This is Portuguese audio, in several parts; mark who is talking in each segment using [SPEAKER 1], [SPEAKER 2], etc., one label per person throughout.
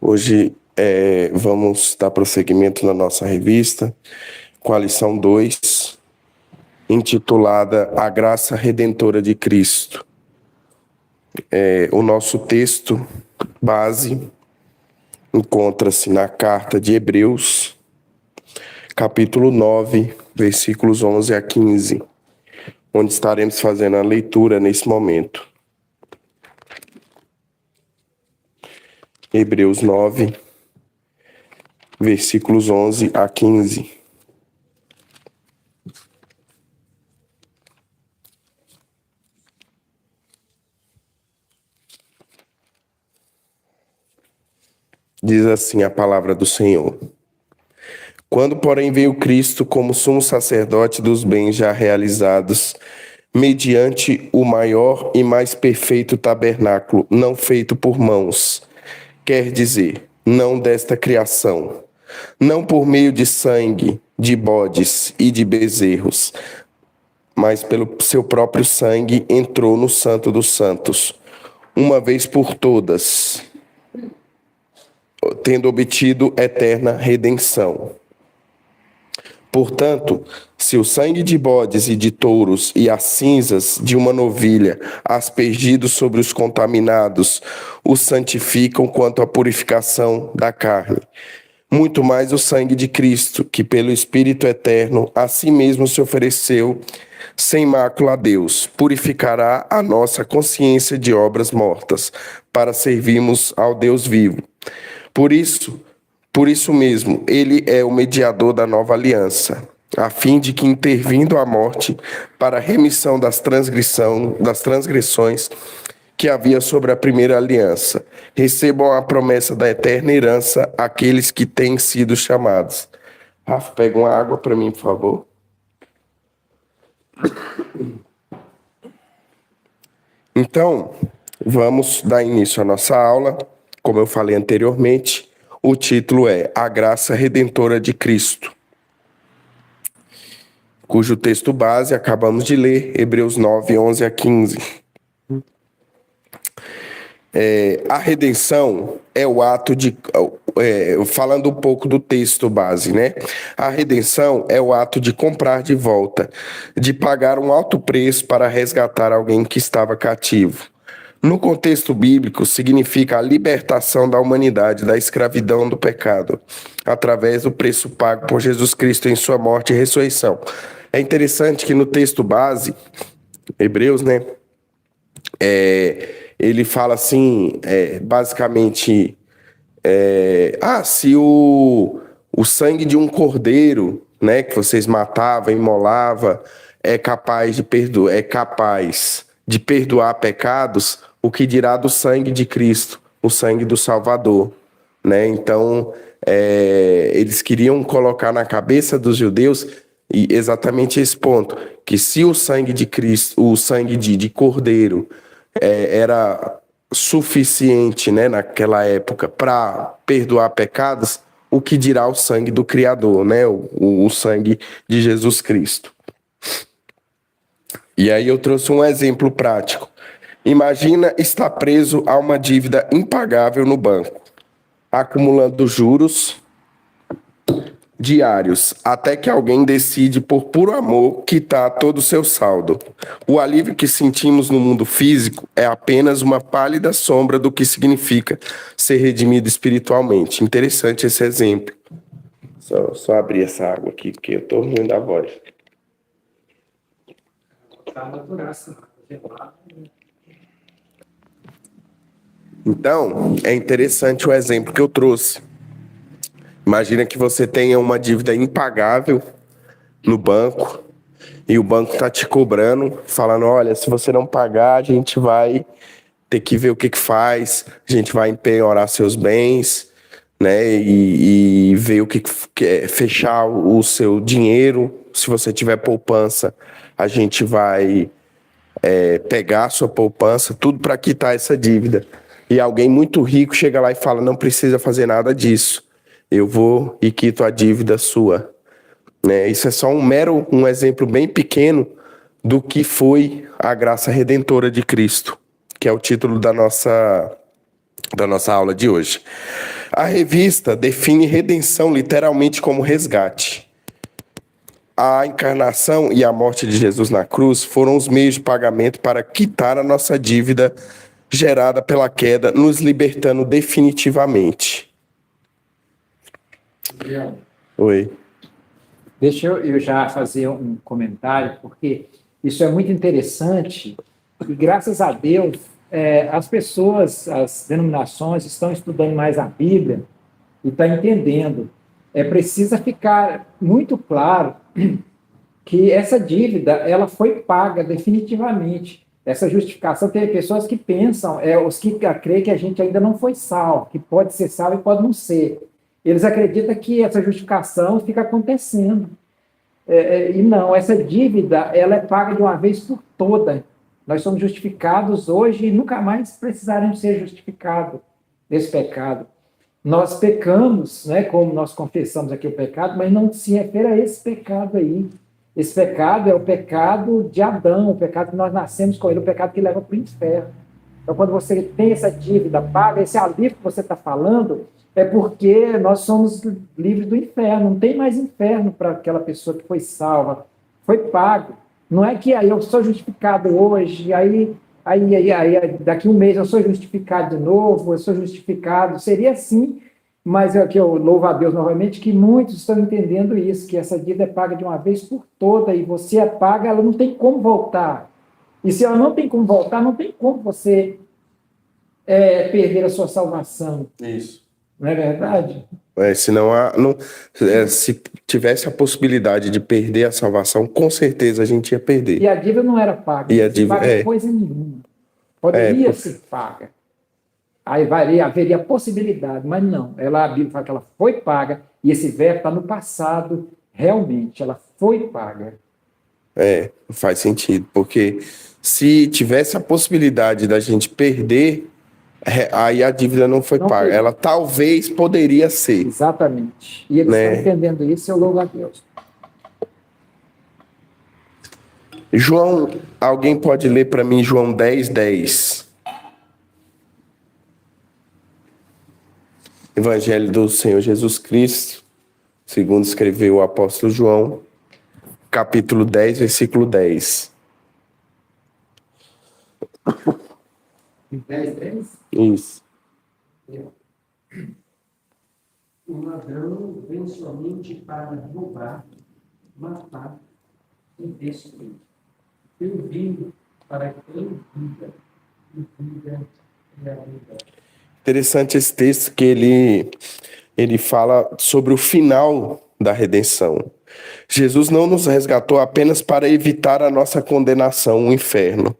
[SPEAKER 1] Hoje vamos dar prosseguimento na nossa revista, com a lição 2, intitulada A Graça Redentora de Cristo. O nosso texto base encontra-se na carta de Hebreus, capítulo 9, versículos 11 a 15, onde estaremos fazendo a leitura nesse momento. Hebreus 9, versículos 11 a 15. Diz assim a palavra do Senhor. Quando, porém, veio Cristo como sumo sacerdote dos bens já realizados, mediante o maior e mais perfeito tabernáculo, não feito por mãos, quer dizer, não desta criação, não por meio de sangue, de bodes e de bezerros, mas pelo seu próprio sangue entrou no Santo dos Santos, uma vez por todas, tendo obtido eterna redenção. Portanto, se o sangue de bodes e de touros e as cinzas de uma novilha, aspergidos sobre os contaminados, os santificam quanto à purificação da carne, muito mais o sangue de Cristo, que pelo Espírito Eterno a si mesmo se ofereceu sem mácula a Deus, purificará a nossa consciência de obras mortas, para servirmos ao Deus vivo. Por isso mesmo, ele é o mediador da nova aliança, a fim de que, intervindo a morte para a remissão das transgressões que havia sobre a primeira aliança, recebam a promessa da eterna herança aqueles que têm sido chamados. Rafa, pega uma água para mim, por favor. Então, vamos dar início à nossa aula. Como eu falei anteriormente, o título é A Graça Redentora de Cristo, cujo texto base acabamos de ler, Hebreus 9, 11 a 15. A redenção é o ato de... falando um pouco do texto base, né? A redenção é o ato de comprar de volta, de pagar um alto preço para resgatar alguém que estava cativo. No contexto bíblico, significa a libertação da humanidade da escravidão do pecado, através do preço pago por Jesus Cristo em sua morte e ressurreição. É interessante que no texto base, Hebreus, né, ele fala assim, basicamente, se o sangue de um cordeiro, né, que vocês matavam, imolava, é capaz de perdoar pecados, o que dirá do sangue de Cristo, o sangue do Salvador, né? Então, eles queriam colocar na cabeça dos judeus exatamente esse ponto, que se o sangue de Cristo, o sangue de cordeiro, era suficiente, né, naquela época para perdoar pecados, o que dirá o sangue do Criador, né, o sangue de Jesus Cristo. E aí eu trouxe um exemplo prático. Imagina estar preso a uma dívida impagável no banco, acumulando juros diários, até que alguém decide, por puro amor, quitar todo o seu saldo. O alívio que sentimos no mundo físico é apenas uma pálida sombra do que significa ser redimido espiritualmente. Interessante esse exemplo. Só abrir essa água aqui, porque eu tô ruim da voz. Então, é interessante o exemplo que eu trouxe. Imagina que você tenha uma dívida impagável no banco e o banco está te cobrando, falando, olha, se você não pagar, a gente vai ter que ver o que faz, a gente vai empenhorar seus bens, né, e ver o que fechar o seu dinheiro. Se você tiver poupança, a gente vai pegar a sua poupança, tudo para quitar essa dívida. E alguém muito rico chega lá e fala, não precisa fazer nada disso, eu vou e quito a dívida sua. Né? Isso é só um exemplo bem pequeno do que foi a graça redentora de Cristo, que é o título da nossa da nossa aula de hoje. A revista define redenção literalmente como resgate. A encarnação e a morte de Jesus na cruz foram os meios de pagamento para quitar a nossa dívida gerada pela queda, nos libertando definitivamente. Oi.
[SPEAKER 2] Deixa eu já fazer um comentário, porque isso é muito interessante e, graças a Deus, as pessoas, as denominações estão estudando mais a Bíblia e estão entendendo. Precisa ficar muito claro que essa dívida ela foi paga definitivamente. Essa justificação, tem pessoas que pensam, os que creem que a gente ainda não foi salvo, que pode ser salvo e pode não ser. Eles acreditam que essa justificação fica acontecendo. E não, essa dívida ela é paga de uma vez por toda. Nós somos justificados hoje e nunca mais precisaremos ser justificados desse pecado. Nós pecamos, né, como nós confessamos aqui o pecado, mas não se refere a esse pecado aí. Esse pecado é o pecado de Adão, o pecado que nós nascemos com ele, o pecado que leva para o inferno. Então, quando você tem essa dívida paga, esse alívio que você está falando, é porque nós somos livres do inferno. Não tem mais inferno para aquela pessoa que foi salva. Foi pago. Não é que aí eu sou justificado hoje, aí daqui um mês eu sou justificado de novo, eu sou justificado. Seria assim, mas é que eu louvo a Deus novamente que muitos estão entendendo isso, que essa dívida é paga de uma vez por toda e você é paga, ela não tem como voltar. E se ela não tem como voltar, não tem como você perder a sua salvação.
[SPEAKER 1] Isso.
[SPEAKER 2] Não é verdade?
[SPEAKER 1] Se tivesse a possibilidade de perder a salvação, com certeza a gente ia perder.
[SPEAKER 2] E a dívida não era paga.
[SPEAKER 1] E a dívida
[SPEAKER 2] paga coisa nenhuma. Poderia ser paga. Aí haveria possibilidade, mas não. A Bíblia fala que ela foi paga, e esse verbo está no passado, realmente, ela foi paga.
[SPEAKER 1] Faz sentido, porque se tivesse a possibilidade da gente perder, aí a dívida não foi paga. Foi. Ela talvez poderia ser.
[SPEAKER 2] Exatamente. E eles estão entendendo isso, eu louvo a Deus.
[SPEAKER 1] João, alguém pode ler para mim João 10:10? Evangelho do Senhor Jesus Cristo, segundo escreveu o apóstolo João, capítulo 10, versículo 10.
[SPEAKER 2] 10:10?
[SPEAKER 1] Isso.
[SPEAKER 3] O ladrão vem somente para roubar, matar e destruir. Eu vim para que tenha vida, e vida é a vida.
[SPEAKER 1] Interessante esse texto que ele fala sobre o final da redenção. Jesus não nos resgatou apenas para evitar a nossa condenação, o inferno,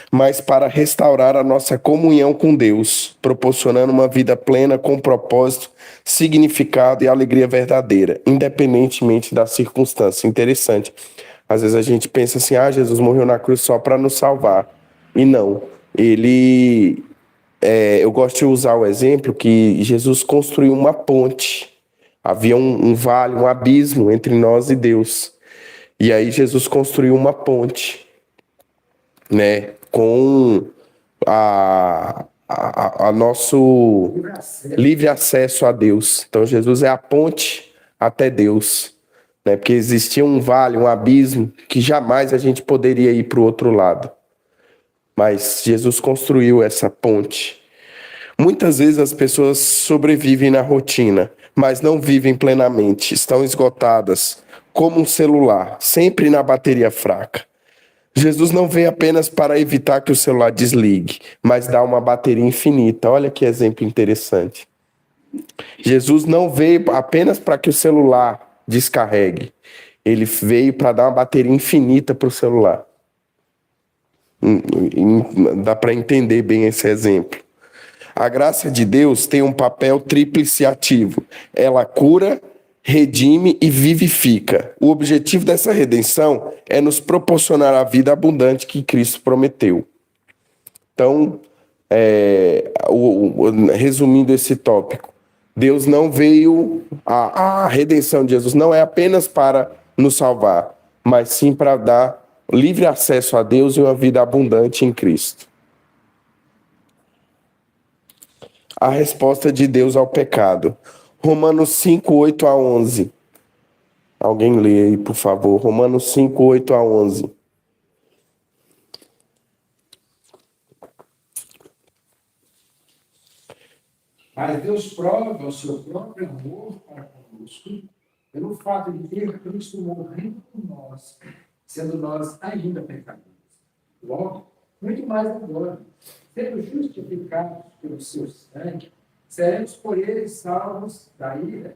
[SPEAKER 1] mas para restaurar a nossa comunhão com Deus, proporcionando uma vida plena com propósito, significado e alegria verdadeira, independentemente da circunstância. Interessante. Às vezes a gente pensa assim, Jesus morreu na cruz só para nos salvar. E não. Eu gosto de usar o exemplo que Jesus construiu uma ponte. Havia um vale, um abismo entre nós e Deus. E aí Jesus construiu uma ponte, né, com a nosso livre acesso a Deus. Então Jesus é a ponte até Deus, né, porque existia um vale, um abismo, que jamais a gente poderia ir para o outro lado. Mas Jesus construiu essa ponte. Muitas vezes as pessoas sobrevivem na rotina, mas não vivem plenamente, estão esgotadas, como um celular, sempre na bateria fraca. Jesus não veio apenas para evitar que o celular desligue, mas dá uma bateria infinita. Olha que exemplo interessante. Jesus não veio apenas para que o celular descarregue, ele veio para dar uma bateria infinita para o celular. Dá para entender bem esse exemplo. A graça de Deus tem um papel tríplice ativo. Ela cura, redime e vivifica. O objetivo dessa redenção é nos proporcionar a vida abundante que Cristo prometeu. Então, resumindo esse tópico, Deus não veio, a redenção de Jesus não é apenas para nos salvar, mas sim para dar livre acesso a Deus e uma vida abundante em Cristo. a resposta de Deus ao pecado. Romanos 5, 8 a 11. Alguém lê aí, por favor. Romanos 5, 8 a 11.
[SPEAKER 3] Mas Deus prova o seu próprio amor para conosco pelo fato de ter Cristo morrendo por nós, sendo nós ainda pecadores. Logo, muito mais agora, sendo justificados pelo seu sangue, seremos por ele salvos da ira.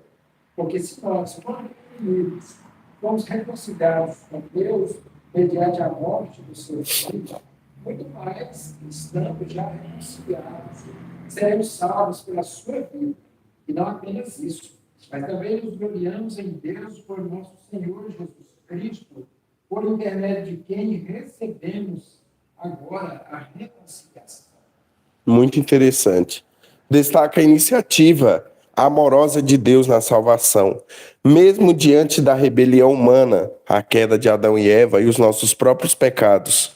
[SPEAKER 3] Porque se nós, quando inimigos, fomos reconciliados com Deus mediante a morte do seu filho, muito mais, estando já reconciliados, seremos salvos pela sua vida. E não apenas isso, mas também nos gloriamos em Deus por nosso Senhor Jesus Cristo, por intermédio de quem recebemos agora a reconciliação.
[SPEAKER 1] Muito interessante. Destaca a iniciativa amorosa de Deus na salvação. Mesmo diante da rebelião humana, a queda de Adão e Eva e os nossos próprios pecados,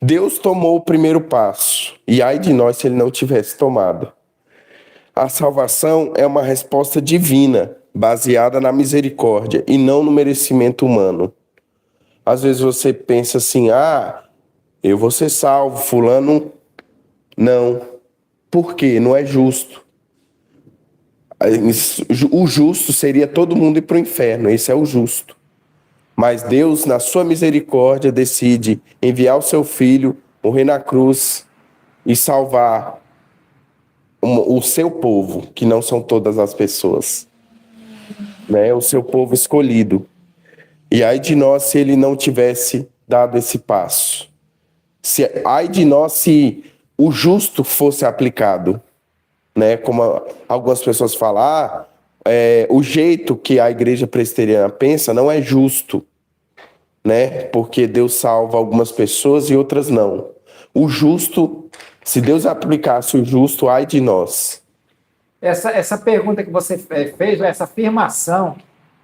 [SPEAKER 1] Deus tomou o primeiro passo. E ai de nós se ele não tivesse tomado. A salvação é uma resposta divina, baseada na misericórdia e não no merecimento humano. Às vezes você pensa assim, eu vou ser salvo, fulano não. Por quê? Não é justo. O justo seria todo mundo ir para o inferno, esse é o justo. Mas Deus, na sua misericórdia, decide enviar o seu filho, morrer na cruz e salvar o seu povo, que não são todas as pessoas, né? O seu povo escolhido. E ai de nós se ele não tivesse dado esse passo. Ai de nós se o justo fosse aplicado, né? Como algumas pessoas falam, o jeito que a igreja presbiteriana pensa não é justo, né? Porque Deus salva algumas pessoas e outras não. O justo, se Deus aplicasse o justo, ai de nós.
[SPEAKER 2] Essa pergunta que você fez, essa afirmação,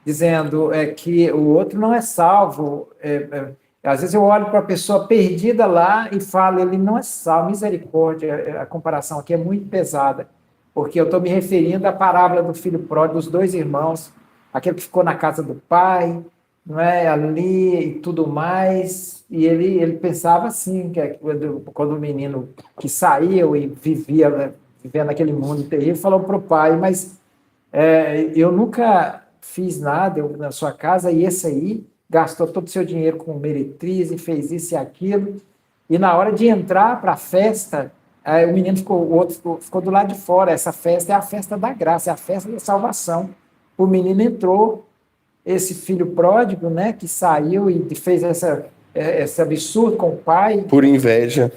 [SPEAKER 2] dizendo que o outro não é salvo, às vezes eu olho para a pessoa perdida lá e falo, ele não é salvo, misericórdia, a comparação aqui é muito pesada, porque eu estou me referindo à parábola do filho pródigo, dos dois irmãos, aquele que ficou na casa do pai, não é, ali e tudo mais, e ele pensava assim, que quando o menino que saiu e vivia naquele mundo terrível, falou para o pai, mas eu nunca fiz nada na sua casa, e esse aí gastou todo o seu dinheiro com meretriz e fez isso e aquilo, e na hora de entrar para a festa, o menino o outro ficou do lado de fora. Essa festa é a festa da graça, é a festa da salvação. O menino entrou, esse filho pródigo, né, que saiu e fez esse absurdo com o pai.
[SPEAKER 1] Por inveja.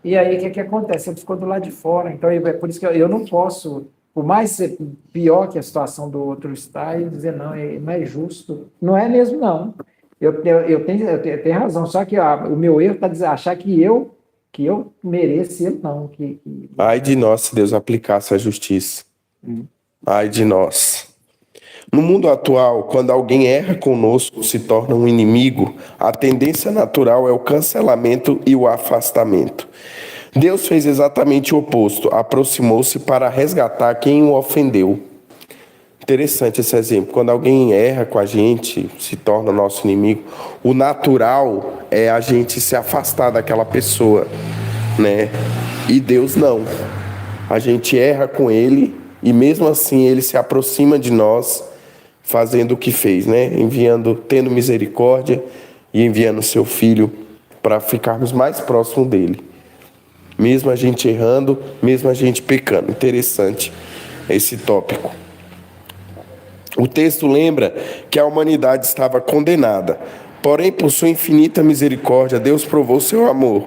[SPEAKER 2] E aí o que acontece? Ele ficou do lado de fora. Então é por isso que eu não posso, por mais ser pior que a situação do outro está, e dizer não é justo. Não é mesmo, não. Eu tenho razão, só que o meu erro está achar que eu mereço, ele não.
[SPEAKER 1] Ai de nós se Deus aplicasse a justiça. Ai de nós. No mundo atual, quando alguém erra conosco, se torna um inimigo, a tendência natural é o cancelamento e o afastamento. Deus fez exatamente o oposto, aproximou-se para resgatar quem o ofendeu. Interessante esse exemplo. Quando alguém erra com a gente, se torna nosso inimigo, o natural é a gente se afastar daquela pessoa, né? E Deus não. A gente erra com ele e mesmo assim ele se aproxima de nós, fazendo o que fez, né? Tendo misericórdia e enviando o seu filho para ficarmos mais próximos dele. Mesmo a gente errando, mesmo a gente pecando. Interessante esse tópico. O texto lembra que a humanidade estava condenada, porém, por sua infinita misericórdia, Deus provou seu amor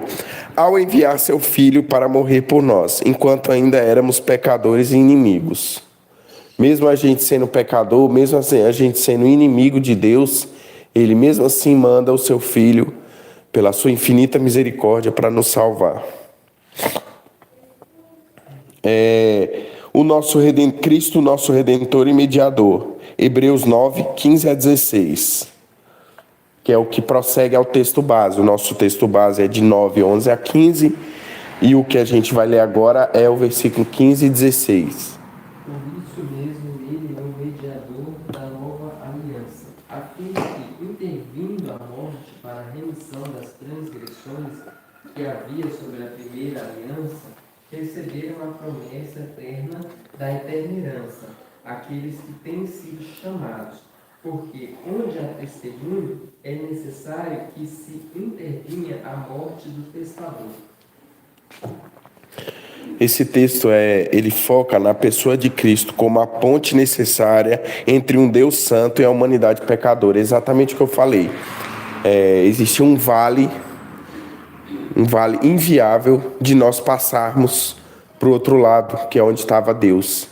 [SPEAKER 1] ao enviar seu filho para morrer por nós, enquanto ainda éramos pecadores e inimigos. Mesmo a gente sendo pecador, mesmo assim, a gente sendo inimigo de Deus, ele mesmo assim manda o seu filho, pela sua infinita misericórdia, para nos salvar. Cristo, nosso Redentor e Mediador. Hebreus 9, 15 a 16. Que é o que prossegue ao texto base. O nosso texto base é de 9, 11 a 15. E o que a gente vai ler agora é o versículo 15 e 16.
[SPEAKER 3] Por isso mesmo, ele é o mediador da nova aliança, a fim que, intervindo a morte para a remissão das transgressões que havia sobre a primeira aliança, receberam a promessa eterna da eterna herança, aqueles que têm sido chamados, porque onde há testemunho é necessário que se intervinha a morte do testador.
[SPEAKER 1] Esse texto ele foca na pessoa de Cristo como a ponte necessária entre um Deus santo e a humanidade pecadora. Exatamente o que eu falei. Existia um vale inviável de nós passarmos para o outro lado, que é onde estava Deus.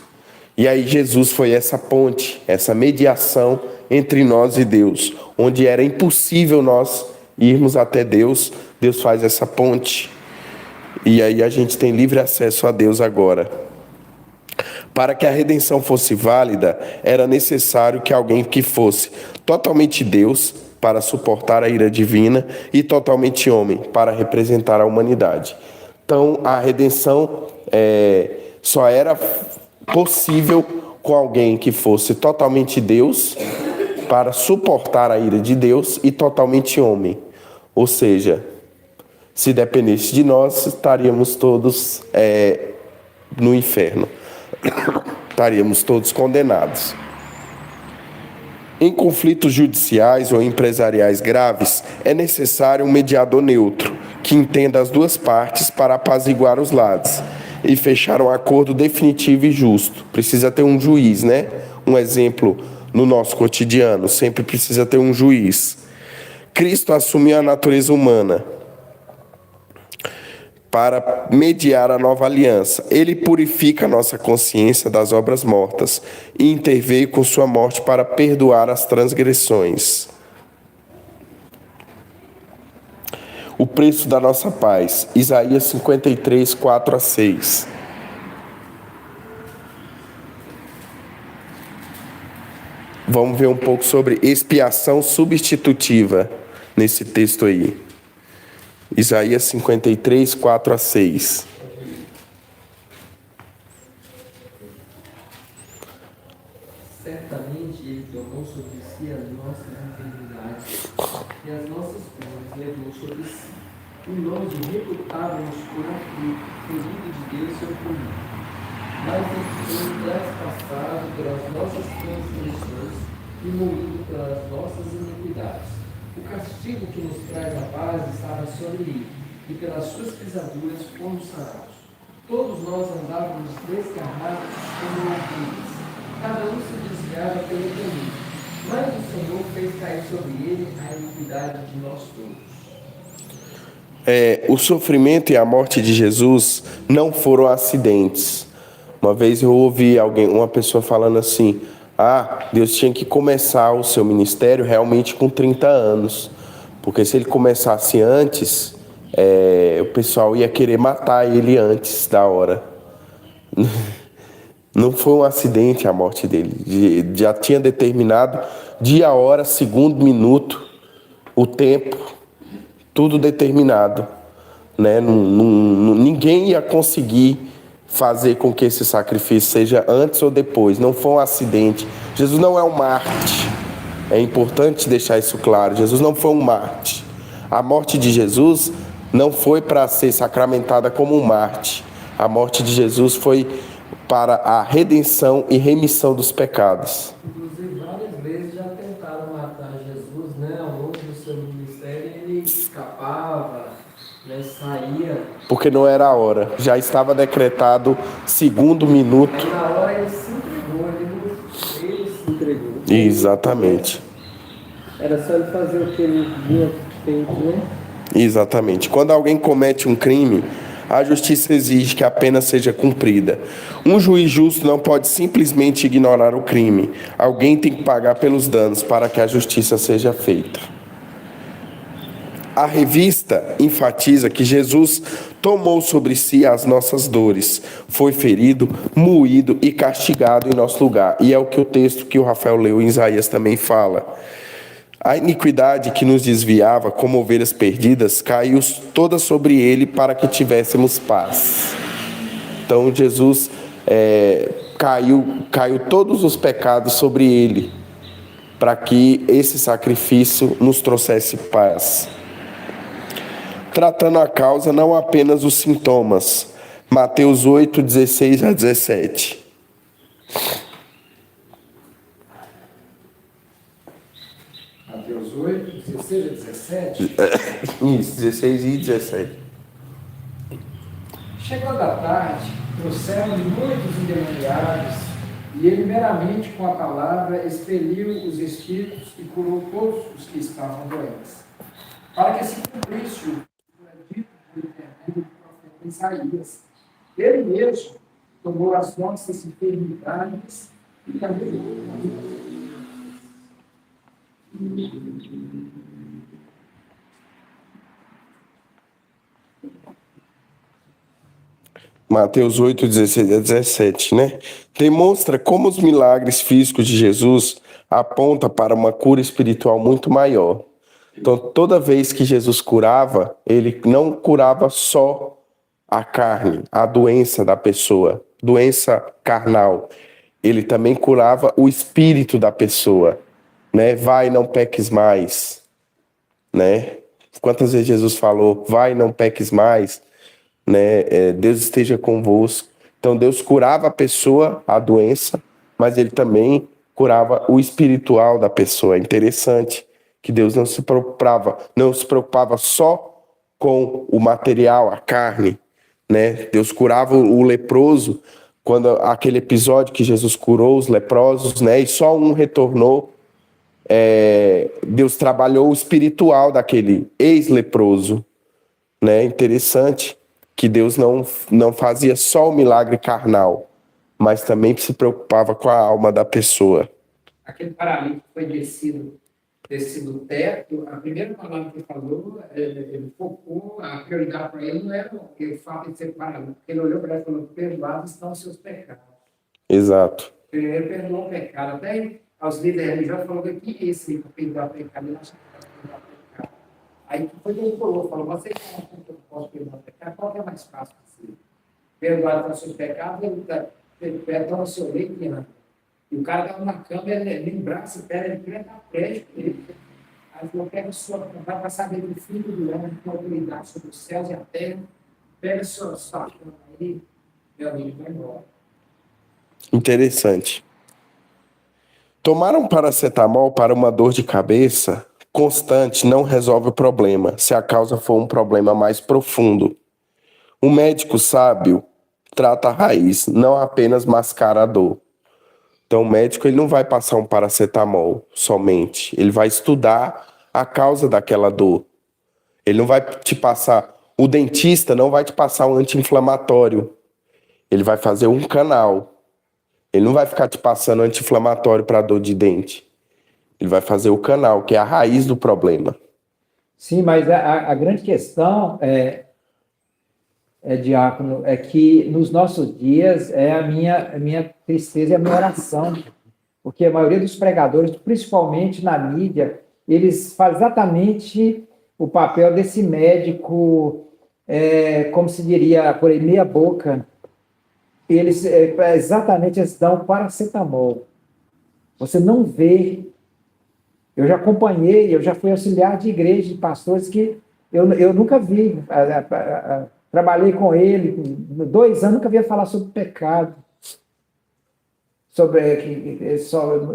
[SPEAKER 1] E aí Jesus foi essa ponte, essa mediação entre nós e Deus, onde era impossível nós irmos até Deus, Deus faz essa ponte. E aí a gente tem livre acesso a Deus agora. Para que a redenção fosse válida, era necessário que alguém que fosse totalmente Deus, para suportar a ira divina, e totalmente homem, para representar a humanidade. Então, a redenção só era possível com alguém que fosse totalmente Deus, para suportar a ira de Deus, e totalmente homem. Ou seja, se dependesse de nós, estaríamos todos no inferno. Estaríamos todos condenados. Em conflitos judiciais ou empresariais graves, é necessário um mediador neutro, que entenda as duas partes para apaziguar os lados e fechar um acordo definitivo e justo. Precisa ter um juiz, né? Um exemplo no nosso cotidiano, sempre precisa ter um juiz. Cristo assumiu a natureza humana para mediar a nova aliança. Ele purifica a nossa consciência das obras mortas e interveio com sua morte para perdoar as transgressões. O preço da nossa paz. Isaías 53, 4 a 6. Vamos ver um pouco sobre expiação substitutiva nesse texto aí. Isaías 53, 4 a 6.
[SPEAKER 3] Certamente ele tomou sobre si as nossas enfermidades e as nossas dores levou sobre si. E nós o reputávamos por aflito, ferido de Deus e oprimido. Mas ele foi traspassado pelas nossas transgressões e moído pelas nossas iniquidades. O castigo que nos traz a paz estava sobre ele, e pelas suas pisaduras fomos sarados. Todos nós andávamos desgarrados como ovelhas, cada um se desviava pelo caminho, mas o Senhor fez cair sobre ele a iniquidade de nós todos.
[SPEAKER 1] O sofrimento e a morte de Jesus não foram acidentes. Uma vez eu ouvi uma pessoa falando assim: Deus tinha que começar o seu ministério realmente com 30 anos. Porque se ele começasse antes, o pessoal ia querer matar ele antes da hora. Não foi um acidente a morte dele. Já tinha determinado dia, hora, segundo, minuto, o tempo, tudo determinado. Né? Ninguém ia conseguir fazer com que esse sacrifício seja antes ou depois. Não foi um acidente. Jesus não é um Marte. É importante deixar isso claro. Jesus não foi um Marte. A morte de Jesus não foi para ser sacramentada como um Marte. A morte de Jesus foi para a redenção e remissão dos pecados.
[SPEAKER 3] Inclusive, várias vezes já tentaram matar Jesus, né? Ao longo do seu ministério, ele escapava, né? Saía.
[SPEAKER 1] Porque não era a hora. Já estava decretado segundo minuto.
[SPEAKER 3] Aí, na hora ele se entregou, ele se entregou.
[SPEAKER 1] Exatamente.
[SPEAKER 3] Era só ele fazer o que ele vinha feito, né?
[SPEAKER 1] Exatamente. Quando alguém comete um crime, a justiça exige que a pena seja cumprida. Um juiz justo não pode simplesmente ignorar o crime. Alguém tem que pagar pelos danos para que a justiça seja feita. A revista enfatiza que Jesus tomou sobre si as nossas dores, foi ferido, moído e castigado em nosso lugar. E é o que o texto que o Rafael leu em Isaías também fala. A iniquidade que nos desviava como ovelhas perdidas caiu toda sobre ele para que tivéssemos paz. Então Jesus caiu todos os pecados sobre ele, para que esse sacrifício nos trouxesse paz. Tratando a causa, não apenas os sintomas. Mateus 8, 16 a 17.
[SPEAKER 2] Mateus 8, 16 a 17.
[SPEAKER 1] Isso, 16 e 17.
[SPEAKER 2] Chegando a tarde, trouxeram-lhe muitos endemoniados, e ele meramente com a palavra expeliu os espíritos e curou todos os que estavam doentes. Para que se cumprisse o que era dito por intermédio do profeta Isaías. Ele mesmo tomou as nossas enfermidades e carregou
[SPEAKER 1] Mateus 8, 16 a 17, né? Demonstra como os milagres físicos de Jesus apontam para uma cura espiritual muito maior. Então, toda vez que Jesus curava, ele não curava só a carne, a doença da pessoa, doença carnal. Ele também curava o espírito da pessoa, né? Vai, não peques mais, né? Quantas vezes Jesus falou, vai, não peques mais, né? Deus esteja convosco. Então Deus curava a pessoa, a doença, mas ele também curava o espiritual da pessoa. É interessante que Deus não se preocupava só com o material, a carne, né? Deus curava o leproso, quando aquele episódio que Jesus curou os leprosos, né? E só um retornou. Deus trabalhou o espiritual daquele ex-leproso, né? Interessante que Deus não fazia só o milagre carnal, mas também se preocupava com a alma da pessoa.
[SPEAKER 2] aquele paralítico foi descido do teto, a primeira palavra que ele falou, ele focou, a prioridade para ele não era o fato de ser paralítico, ele olhou para ele e falou, perdoados estão os seus pecados.
[SPEAKER 1] Exato.
[SPEAKER 2] Ele perdoou o pecado, até aos líderes religiosos falou que esse que perdoar pecado, ele acha que pode perdoar pecado. Aí foi que ele falou, vocês não acham que eu posso perdoar pecado, qual que é mais fácil de ser? Perdoar os seus pecados, ele perdoa o seu leito e anda. E o cara estava na cama, ele em braço e perna, ele queria dar prédio para ele. Aí falou, pega a sua vontade para saber do filho do homem, com autoridade sobre os céus e a terra, pega a sua cama aí, meu amigo, vai embora.
[SPEAKER 1] Interessante. Tomar um paracetamol para uma dor de cabeça constante não resolve o problema, se a causa for um problema mais profundo. Um médico sábio trata a raiz, não apenas mascara a dor. Então, o médico ele não vai passar um paracetamol somente. Ele vai estudar a causa daquela dor. Ele não vai te passar... O dentista não vai te passar um anti-inflamatório. Ele vai fazer um canal. Ele não vai ficar te passando anti-inflamatório para dor de dente. Ele vai fazer o canal, que é a raiz do problema.
[SPEAKER 2] Sim, mas a grande questão Diácono, é que nos nossos dias é a minha tristeza e a minha oração, porque a maioria dos pregadores, principalmente na mídia, eles fazem exatamente o papel desse médico, como se diria, por aí, meia boca. Eles eles dão paracetamol. Você não vê. Eu já acompanhei, eu já fui auxiliar de igreja, de pastores que eu nunca vi. Trabalhei com ele 2 anos, nunca via falar sobre pecado.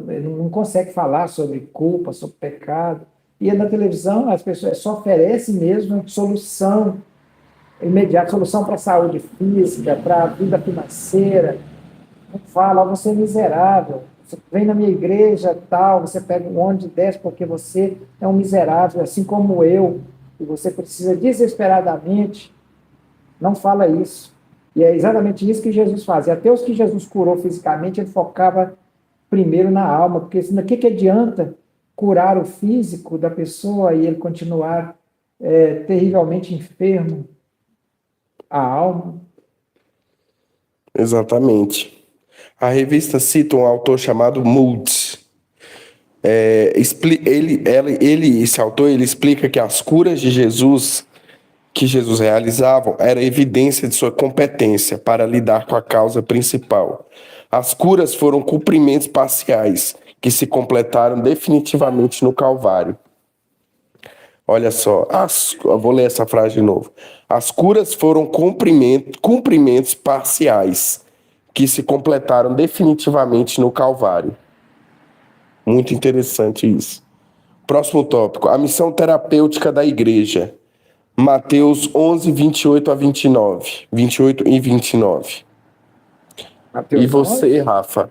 [SPEAKER 2] Ele não consegue falar sobre culpa, sobre pecado. E na televisão as pessoas só oferecem mesmo solução imediata, solução para a saúde física, para a vida financeira. Não fala, você é miserável. Você vem na minha igreja, tal, você pega um ônibus e desce porque você é um miserável, assim como eu, e você precisa desesperadamente. Não fala isso. E é exatamente isso que Jesus fazia. Até os que Jesus curou fisicamente, ele focava primeiro na alma, porque senão, o que adianta curar o físico da pessoa e ele continuar terrivelmente enfermo? A alma.
[SPEAKER 1] Exatamente. A revista cita um autor chamado Moody. Esse autor, ele explica que as curas de Jesus, que Jesus realizava, era evidência de sua competência para lidar com a causa principal. As curas foram cumprimentos parciais, que se completaram definitivamente no Calvário. Olha só, eu vou ler essa frase de novo. As curas foram cumprimentos parciais, que se completaram definitivamente no Calvário. Muito interessante isso. Próximo tópico, a missão terapêutica da igreja. Mateus 11, 28 a 29. 28 e 29.
[SPEAKER 2] Mateus
[SPEAKER 1] E você,
[SPEAKER 2] 11,
[SPEAKER 1] Rafa?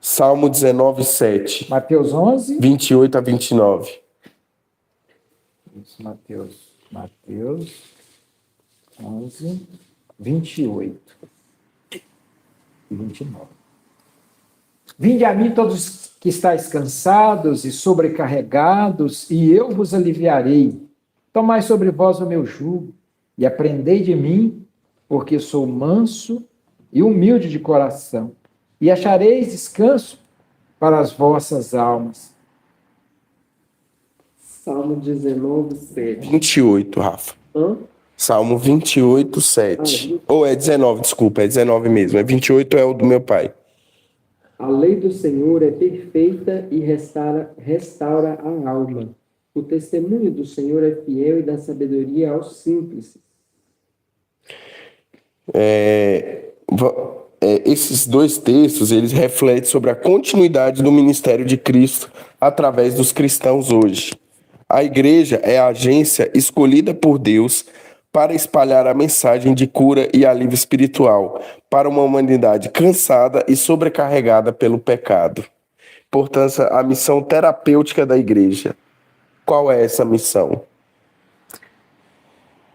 [SPEAKER 1] Salmo 19, 7.
[SPEAKER 2] Mateus 11.
[SPEAKER 1] 28 a 29.
[SPEAKER 2] Isso, Mateus 11, 28 e 29. Vinde a mim todos que estáis cansados e sobrecarregados, e eu vos aliviarei. Tomai sobre vós o meu jugo e aprendei de mim, porque sou manso e humilde de coração, e achareis descanso para as vossas almas.
[SPEAKER 3] Salmo 19, 7.
[SPEAKER 1] 28, Rafa.
[SPEAKER 3] Hã?
[SPEAKER 1] Salmo 28, 7. Ou é 19, desculpa, é 19 mesmo. É 28 é o do meu pai.
[SPEAKER 3] A lei do Senhor é perfeita e restaura a alma. O testemunho do Senhor é fiel e dá sabedoria aos simples.
[SPEAKER 1] Esses dois textos, eles refletem sobre a continuidade do ministério de Cristo através dos cristãos hoje. A igreja é a agência escolhida por Deus para espalhar a mensagem de cura e alívio espiritual para uma humanidade cansada e sobrecarregada pelo pecado. Portanto, a missão terapêutica da igreja. Qual é essa missão?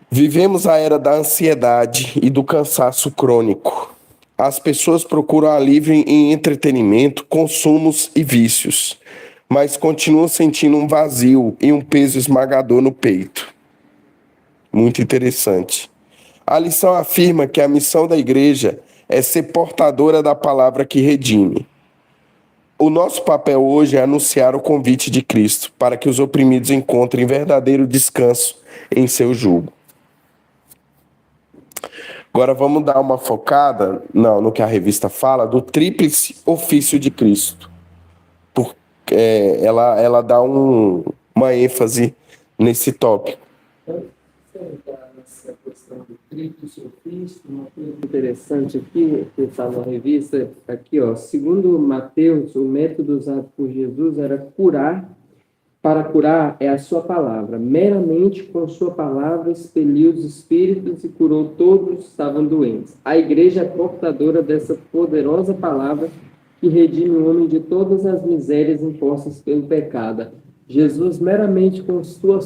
[SPEAKER 1] Vivemos a era da ansiedade e do cansaço crônico. As pessoas procuram alívio em entretenimento, consumos e vícios, mas continuam sentindo um vazio e um peso esmagador no peito. Muito interessante. A lição afirma que a missão da igreja é ser portadora da palavra que redime. O nosso papel hoje é anunciar o convite de Cristo para que os oprimidos encontrem verdadeiro descanso em seu jugo. Agora vamos dar uma focada no que a revista fala do tríplice ofício de Cristo. Ela dá uma ênfase nesse tópico.
[SPEAKER 3] Essa questão do tríplice ofício, uma coisa interessante aqui, que está na revista, aqui, ó, segundo Mateus, o método usado por Jesus era curar. Para curar é a sua palavra. Meramente com sua palavra expeliu os espíritos e curou todos que estavam doentes. A igreja é portadora dessa poderosa palavra que redime o homem de todas as misérias impostas pelo pecado. Jesus, meramente com sua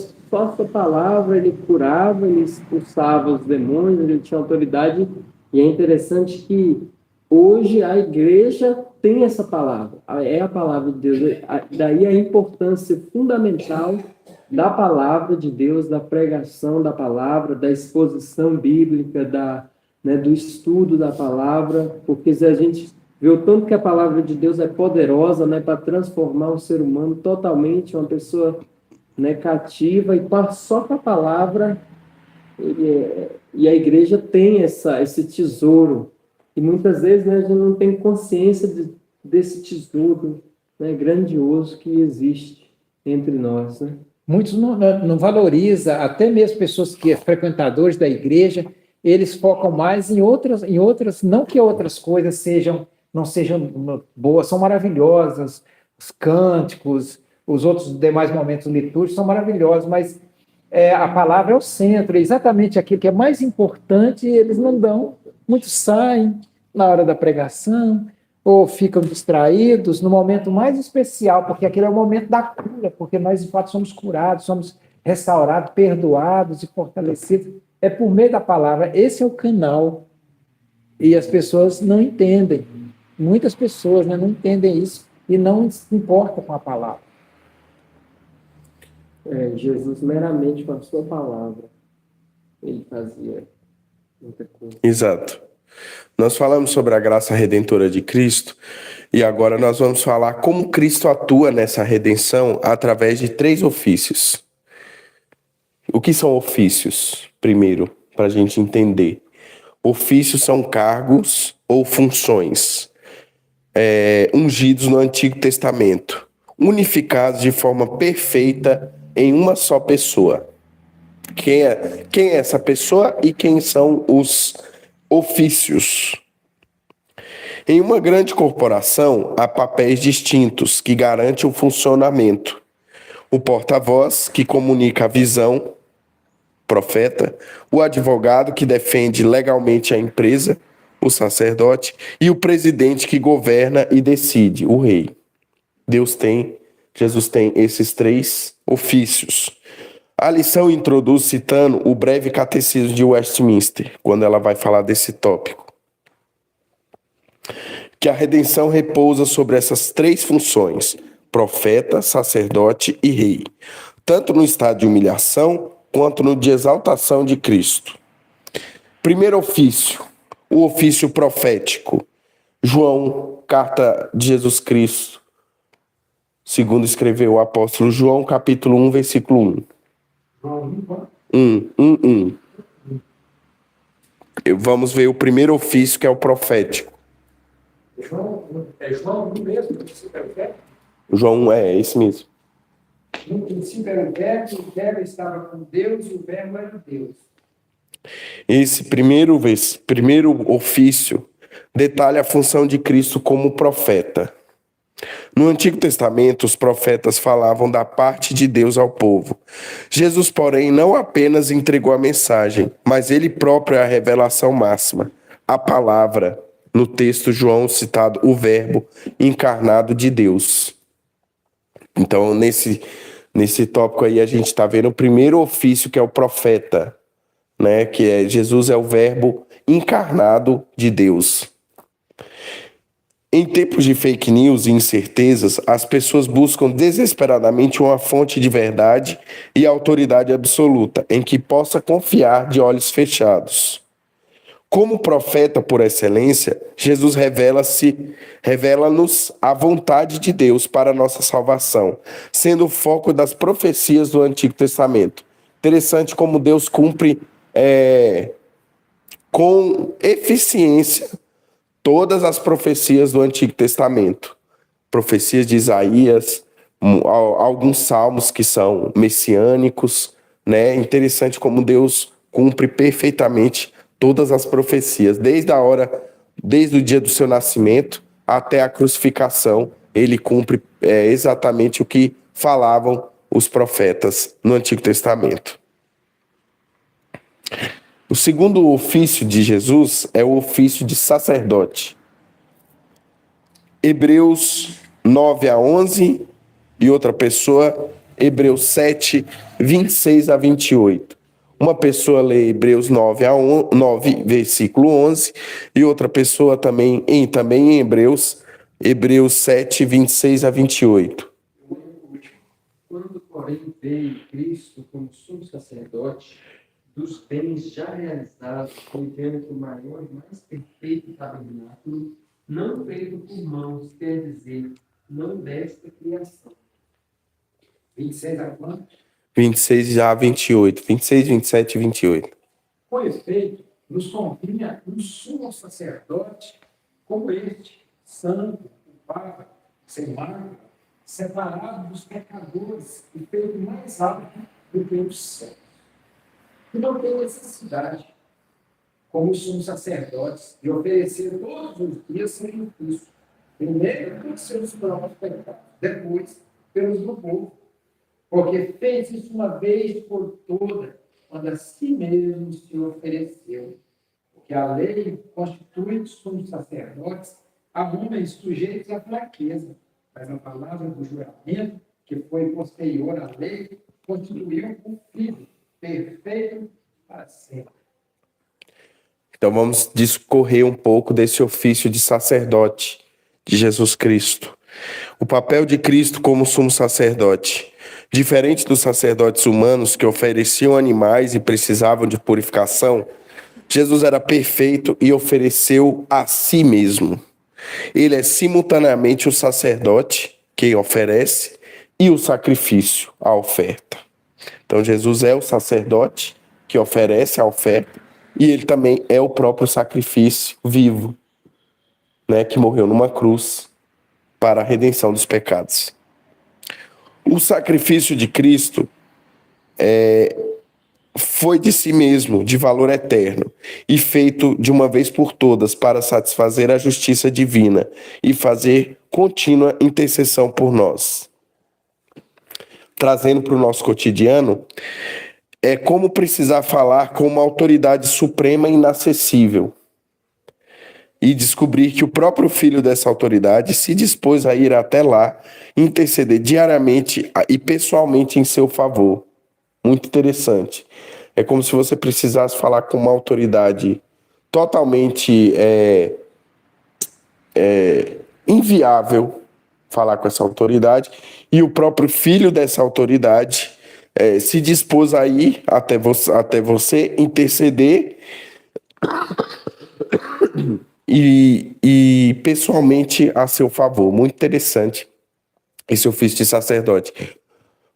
[SPEAKER 3] palavra, ele curava, ele expulsava os demônios, ele tinha autoridade. E é interessante que hoje a igreja tem essa palavra, é a palavra de Deus. Daí a importância fundamental da palavra de Deus, da pregação da palavra, da exposição bíblica, do estudo da palavra, porque se a gente vê o tanto que a palavra de Deus é poderosa, para transformar um ser humano totalmente, uma pessoa cativa, e só com a palavra, e a igreja tem esse tesouro. E muitas vezes a gente não tem consciência desse tesouro grandioso que existe entre nós.
[SPEAKER 2] Muitos não valorizam, até mesmo pessoas que frequentadores da igreja, eles focam mais em outras, não que outras coisas não sejam boas, são maravilhosas, os cânticos, os outros demais momentos litúrgicos são maravilhosos, mas a palavra é o centro, é exatamente aquilo que é mais importante, eles não dão. Muitos saem na hora da pregação, ou ficam distraídos no momento mais especial, porque aquele é o momento da cura, porque nós, de fato, somos curados, somos restaurados, perdoados e fortalecidos. É por meio da palavra. Esse é o canal. E as pessoas não entendem. Muitas pessoas não entendem isso e não se importam com a palavra.
[SPEAKER 3] Jesus, meramente com a sua palavra, ele fazia muita coisa.
[SPEAKER 1] Exato. Nós falamos sobre a graça redentora de Cristo e agora nós vamos falar como Cristo atua nessa redenção através de 3 ofícios. O que são ofícios? Primeiro, para a gente entender. Ofícios são cargos ou funções ungidos no Antigo Testamento, unificados de forma perfeita em uma só pessoa. Quem é essa pessoa e quem são os ofícios? Em uma grande corporação, há papéis distintos que garantem o funcionamento. O porta-voz, que comunica a visão, profeta, o advogado, que defende legalmente a empresa, o sacerdote, e o presidente, que governa e decide, o rei. Jesus tem esses 3 ofícios. A lição introduz citando o breve catecismo de Westminster, quando ela vai falar desse tópico. Que a redenção repousa sobre essas 3 funções, profeta, sacerdote e rei, tanto no estado de humilhação quanto no de exaltação de Cristo. Primeiro ofício, o ofício profético. João, carta de Jesus Cristo, segundo escreveu o apóstolo João, capítulo 1, versículo 1.
[SPEAKER 3] João
[SPEAKER 1] 1. Vamos ver o primeiro ofício, que é o profético.
[SPEAKER 3] João 1 mesmo, no princípio era o verbo?
[SPEAKER 1] João 1, é esse mesmo.
[SPEAKER 3] No princípio era o verbo estava com Deus e o verbo era Deus.
[SPEAKER 1] Esse primeiro ofício detalha a função de Cristo como profeta. No Antigo Testamento, os profetas falavam da parte de Deus ao povo. Jesus, porém, não apenas entregou a mensagem, mas ele próprio é a revelação máxima, a palavra. No texto, João citado o verbo encarnado de Deus. Então, nesse tópico aí, a gente está vendo o primeiro ofício, que é o profeta, né? Que é Jesus é o verbo encarnado de Deus. Em tempos de fake news e incertezas, as pessoas buscam desesperadamente uma fonte de verdade e autoridade absoluta, em que possa confiar de olhos fechados. Como profeta por excelência, Jesus revela-nos a vontade de Deus para a nossa salvação, sendo o foco das profecias do Antigo Testamento. Interessante como Deus cumpre com eficiência todas as profecias do Antigo Testamento. Profecias de Isaías, alguns salmos que são messiânicos, né? Interessante como Deus cumpre perfeitamente todas as profecias, desde o dia do seu nascimento até a crucificação, ele cumpre exatamente o que falavam os profetas no Antigo Testamento. O segundo ofício de Jesus é o ofício de sacerdote. Hebreus 9-11 e outra pessoa, Hebreus 7, 26 a 28. Uma pessoa lê Hebreus 9, versículo 11, e outra pessoa também em Hebreus 7, 26 a 28.
[SPEAKER 3] Quando, porém, veio Cristo como sumo sacerdote dos bens já realizados, mediante o maior e mais perfeito tabernáculo, não feito por mãos, quer dizer, não desta criação. 26 a quanto?
[SPEAKER 1] 26 a 28. 26, 27 e 28.
[SPEAKER 3] Com efeito, nos convinha um sumo sacerdote como este, santo, culpado, sem mácula, separado dos pecadores e feito mais alto do que os céus. E não tem necessidade, como os sumos sacerdotes, de oferecer todos os dias sacrifício, primeiro pelos seus próprios pecados, depois pelos do povo, porque fez isso uma vez por toda, quando a si mesmo se ofereceu. Porque a lei constitui os sumos sacerdotes a homens sujeitos à fraqueza, mas a palavra do juramento, que foi posterior à lei, constituiu o Filho, perfeito para sempre.
[SPEAKER 1] Então vamos discorrer um pouco desse ofício de sacerdote de Jesus Cristo. O papel de Cristo como sumo sacerdote. Diferente dos sacerdotes humanos que ofereciam animais e precisavam de purificação, Jesus era perfeito e ofereceu a si mesmo. Ele é simultaneamente o sacerdote, quem oferece, e o sacrifício, a oferta. Então, Jesus é o sacerdote que oferece a oferta e ele também é o próprio sacrifício vivo, né, que morreu numa cruz para a redenção dos pecados. O sacrifício de Cristo foi de si mesmo, de valor eterno, e feito de uma vez por todas para satisfazer a justiça divina e fazer contínua intercessão por nós. Trazendo para o nosso cotidiano, é como precisar falar com uma autoridade suprema e inacessível e descobrir que o próprio filho dessa autoridade se dispôs a ir até lá e interceder diariamente e pessoalmente em seu favor. Muito interessante. É como se você precisasse falar com uma autoridade totalmente inviável, falar com essa autoridade, e o próprio filho dessa autoridade se dispôs a ir até você interceder e pessoalmente a seu favor. Muito interessante esse ofício de sacerdote.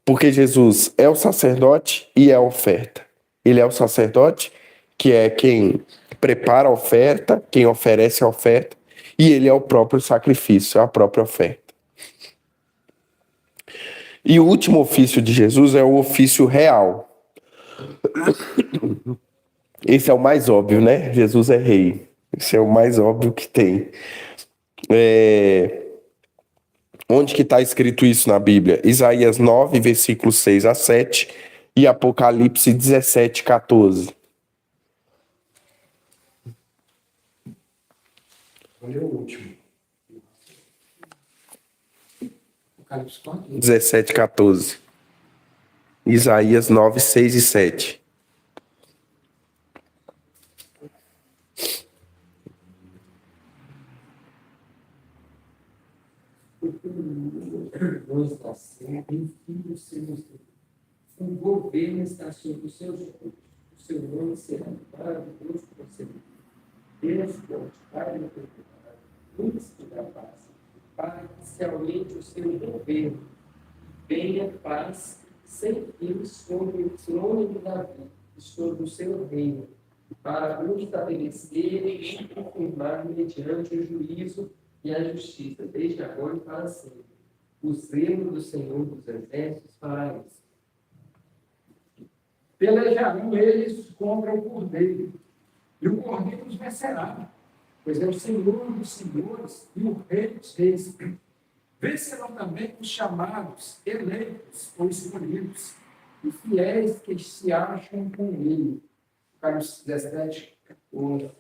[SPEAKER 1] Porque Jesus é o sacerdote e é a oferta. Ele é o sacerdote, que é quem prepara a oferta, quem oferece a oferta, e ele é o próprio sacrifício, a própria oferta. E o último ofício de Jesus é o ofício real. Esse é o mais óbvio, né? Jesus é rei. Esse é o mais óbvio que tem. Onde que está escrito isso na Bíblia? Isaías 9, versículos 6 a 7 e Apocalipse 17, 14.
[SPEAKER 2] Vou ler o último. Apocalipse quanto?
[SPEAKER 1] 17, 14. Isaías 9, 6 e 7.
[SPEAKER 3] Deus está certo, e o Filho se mostrou. O governo está sobre os seus olhos. O seu nome será maravilhoso conselheiro. Deus forte, Pai da eternidade, príncipe da paz. Parcialmente o seu governo. Venha paz sem fim sobre o trono de Davi e sobre o seu reino, para o estabelecer e confirmar mediante o juízo e a justiça, desde agora e para sempre. O zelo do Senhor dos Exércitos fará isso.
[SPEAKER 2] Pelejarão eles contra o Cordeiro, e o Cordeiro os vencerá, pois é o Senhor dos senhores e o Rei dos reis. Vencerão também os chamados, eleitos ou escolhidos, e fiéis que se acham com ele. Apocalipse 17, 14.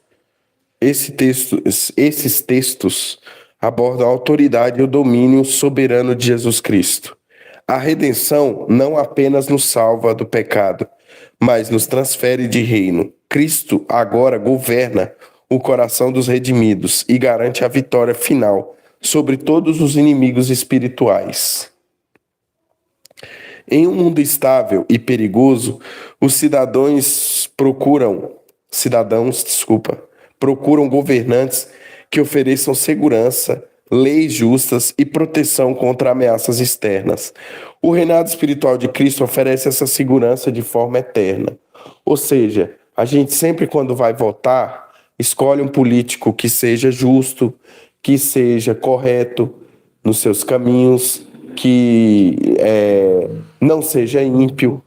[SPEAKER 1] Esses textos abordam a autoridade e o domínio soberano de Jesus Cristo. A redenção não apenas nos salva do pecado, mas nos transfere de reino. Cristo agora governa o coração dos redimidos e garante a vitória final sobre todos os inimigos espirituais. Em um mundo estável e perigoso, os cidadãos procuram governantes que ofereçam segurança, leis justas e proteção contra ameaças externas. O reinado espiritual de Cristo oferece essa segurança de forma eterna. Ou seja, a gente sempre, quando vai votar, escolhe um político que seja justo, que seja correto nos seus caminhos, que não seja ímpio.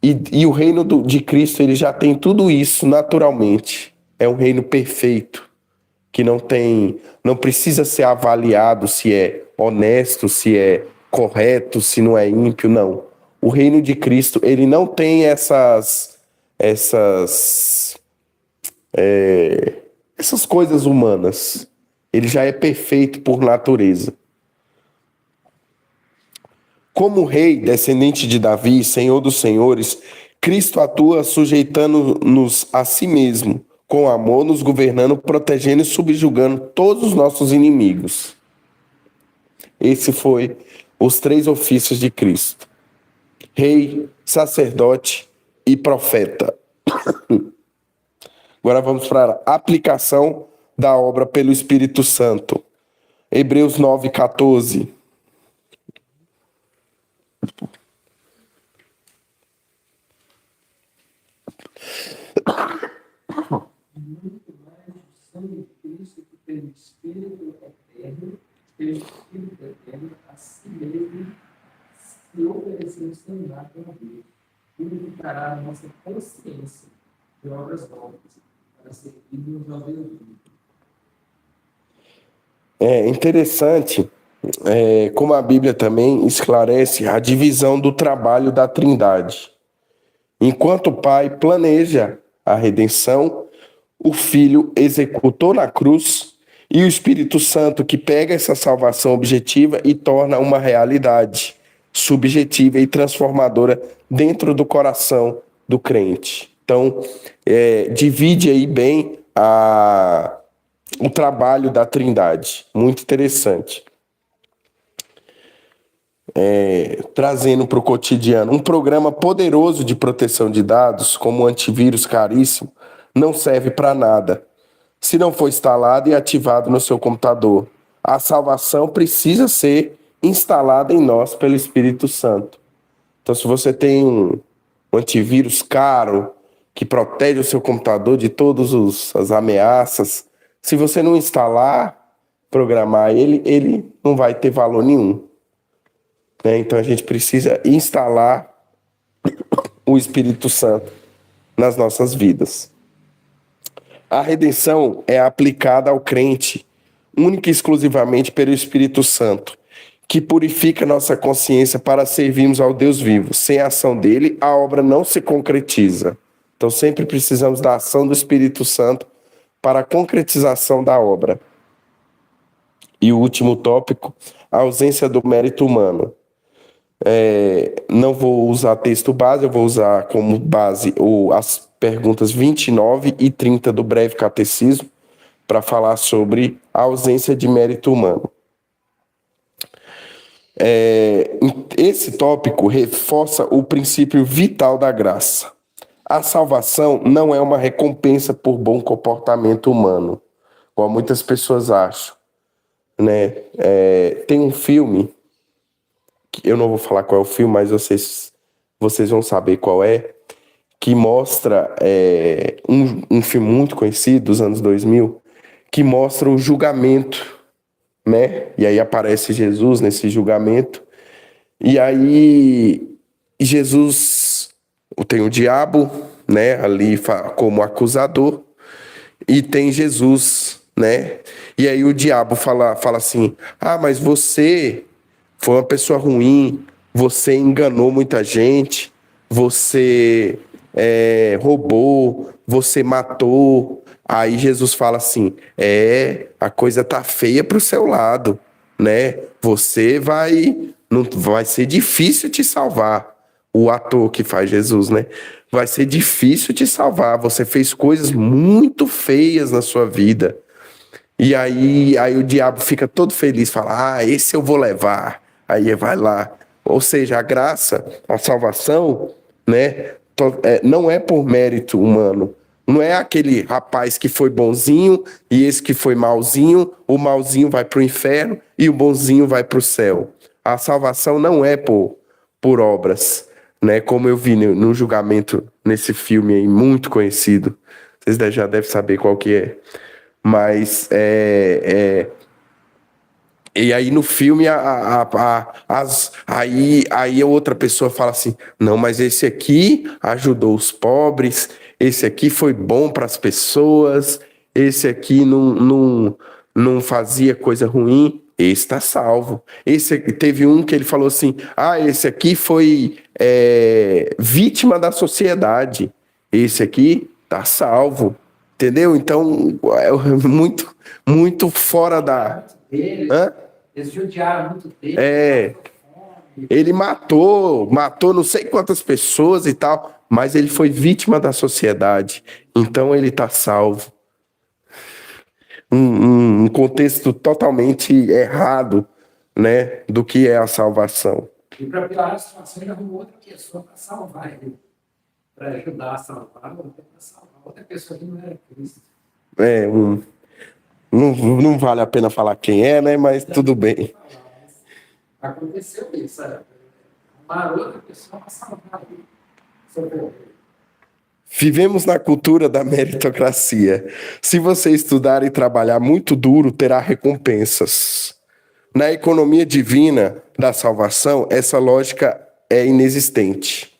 [SPEAKER 1] E o reino de Cristo, ele já tem tudo isso naturalmente. É um reino perfeito, que não precisa ser avaliado se é honesto, se é correto, se não é ímpio, não. O reino de Cristo, ele não tem essas coisas humanas. Ele já é perfeito por natureza. Como rei, descendente de Davi, senhor dos senhores, Cristo atua sujeitando-nos a si mesmo, com amor, nos governando, protegendo e subjugando todos os nossos inimigos. Esse foi os 3 ofícios de Cristo: rei, sacerdote e profeta. Agora vamos para a aplicação da obra pelo Espírito Santo. Hebreus 9:14.
[SPEAKER 3] Muito mais o sangue de Cristo que pelo Espírito eterno, a si mesmo se ofereceu sem nada a Deus, purificará a nossa consciência de obras novas, para servirmos ao Deus vivo.
[SPEAKER 1] É interessante, como a Bíblia também esclarece a divisão do trabalho da Trindade. Enquanto o Pai planeja a redenção, o Filho executou na cruz e o Espírito Santo que pega essa salvação objetiva e torna uma realidade subjetiva e transformadora dentro do coração do crente. Então, divide aí bem o trabalho da Trindade. Muito interessante. Trazendo para o cotidiano um programa poderoso de proteção de dados, como um antivírus caríssimo, não serve para nada se não for instalado e ativado no seu computador. A salvação precisa ser instalada em nós pelo Espírito Santo. Então, se você tem um antivírus caro que protege o seu computador de todas as ameaças, se você não instalar, programar ele não vai ter valor nenhum. Então a gente precisa instalar o Espírito Santo nas nossas vidas. A redenção é aplicada ao crente única e exclusivamente pelo Espírito Santo, que purifica nossa consciência para servirmos ao Deus vivo. Sem a ação dele, a obra não se concretiza. Então sempre precisamos da ação do Espírito Santo para a concretização da obra. E o último tópico, a ausência do mérito humano. Não vou usar texto base, eu vou usar como base as perguntas 29 e 30 do breve catecismo para falar sobre a ausência de mérito humano. Esse tópico reforça o princípio vital da graça. A salvação não é uma recompensa por bom comportamento humano, como muitas pessoas acham, né? Tem um filme, eu não vou falar qual é o filme, mas vocês vão saber qual é, que mostra um filme muito conhecido dos anos 2000, que mostra o julgamento, né? E aí aparece Jesus nesse julgamento, e aí Jesus tem o diabo, né, ali como acusador, e tem Jesus, né? E aí o diabo fala assim: mas você foi uma pessoa ruim, você enganou muita gente, você roubou, você matou. Aí Jesus fala assim: a coisa tá feia pro seu lado, né? Não vai ser difícil te salvar. O ator que faz Jesus, né? Vai ser difícil te salvar. Você fez coisas muito feias na sua vida. E aí o diabo fica todo feliz, fala: esse eu vou levar. Aí vai lá. Ou seja, a graça, a salvação, né, não é por mérito humano. Não é aquele rapaz que foi bonzinho e esse que foi malzinho. O malzinho vai para o inferno e o bonzinho vai para o céu. A salvação não é por obras, né? Como eu vi no julgamento nesse filme aí, muito conhecido. Vocês já devem saber qual que é. Mas e aí no filme aí a outra pessoa fala assim: não, mas esse aqui ajudou os pobres, esse aqui foi bom para as pessoas, esse aqui não fazia coisa ruim, esse está salvo. Esse aqui, teve um que ele falou assim: esse aqui foi vítima da sociedade, esse aqui está salvo. Entendeu? Então, muito, muito fora da...
[SPEAKER 2] Eles judiaram muito dele.
[SPEAKER 1] Ele matou não sei quantas pessoas e tal, mas ele foi vítima da sociedade. Então, ele está salvo. Um contexto totalmente errado, né, do que é a salvação.
[SPEAKER 2] E para piorar a situação, ele arrumou outra pessoa para salvar ele. Para ajudar a salvar, não tem para salvar. outra pessoa que não era Cristo.
[SPEAKER 1] Não vale a pena falar quem é, né? Mas tudo bem.
[SPEAKER 2] Aconteceu isso, sabe? Uma outra pessoa passava rápido.
[SPEAKER 1] Vivemos na cultura da meritocracia. Se você estudar e trabalhar muito duro, terá recompensas. Na economia divina da salvação, essa lógica é inexistente.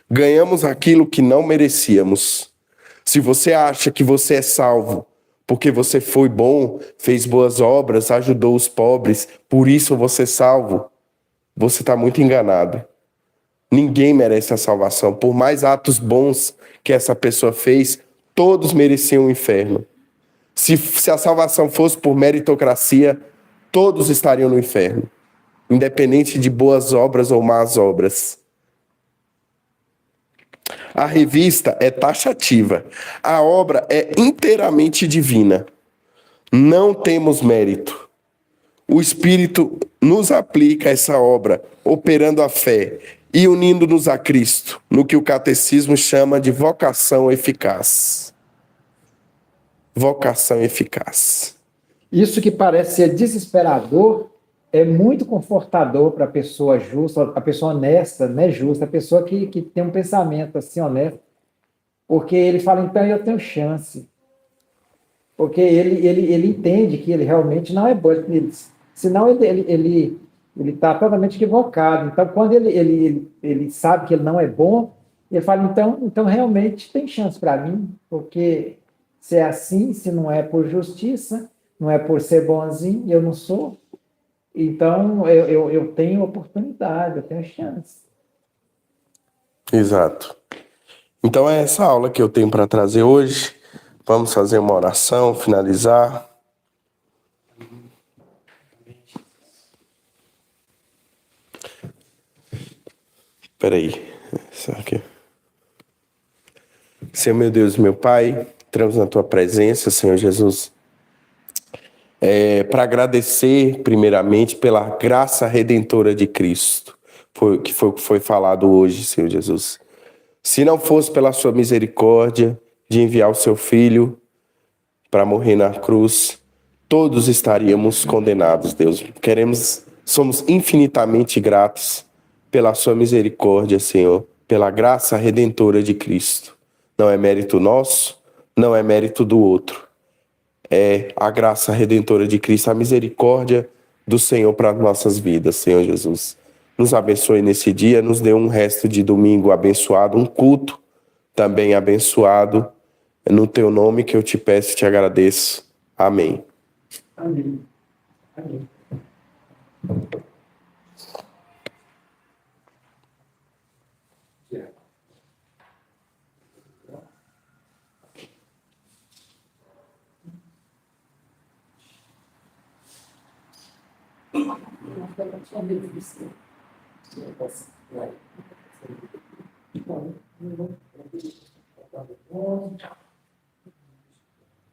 [SPEAKER 1] Ganhamos aquilo que não merecíamos. Se você acha que você é salvo porque você foi bom, fez boas obras, ajudou os pobres, por isso você é salvo, você está muito enganado. Ninguém merece a salvação. Por mais atos bons que essa pessoa fez, todos mereciam o inferno. Se a salvação fosse por meritocracia, todos estariam no inferno, independente de boas obras ou más obras. A revista é taxativa. A obra é inteiramente divina. Não temos mérito. O Espírito nos aplica essa obra, operando a fé e unindo-nos a Cristo, no que o catecismo chama de vocação eficaz. Vocação eficaz.
[SPEAKER 2] Isso que parece ser desesperador é muito confortador para a pessoa justa, a pessoa honesta, né, justa, a pessoa que tem um pensamento assim honesto, porque ele fala, então eu tenho chance. Porque ele entende que ele realmente não é bom, senão ele está totalmente equivocado. Então, quando ele sabe que ele não é bom, ele fala, então realmente tem chance para mim, porque se é assim, se não é por justiça, não é por ser bonzinho, eu não sou, então eu tenho oportunidade, eu tenho chance.
[SPEAKER 1] Exato. Então é essa aula que eu tenho para trazer hoje. Vamos fazer uma oração, finalizar. Espera aí. Senhor meu Deus, meu Pai, entramos na Tua presença, Senhor Jesus, para agradecer primeiramente pela graça redentora de Cristo, que foi falado hoje, Senhor Jesus. Se não fosse pela Sua misericórdia de enviar o Seu Filho para morrer na cruz, todos estaríamos condenados, Deus. Somos infinitamente gratos pela Sua misericórdia, Senhor, pela graça redentora de Cristo. Não é mérito nosso, não é mérito do outro. É a graça redentora de Cristo, a misericórdia do Senhor para as nossas vidas, Senhor Jesus. Nos abençoe nesse dia, nos dê um resto de domingo abençoado, um culto também abençoado. É no Teu nome que eu te peço e te agradeço. Amém.
[SPEAKER 3] Amém. Amém. Tchau.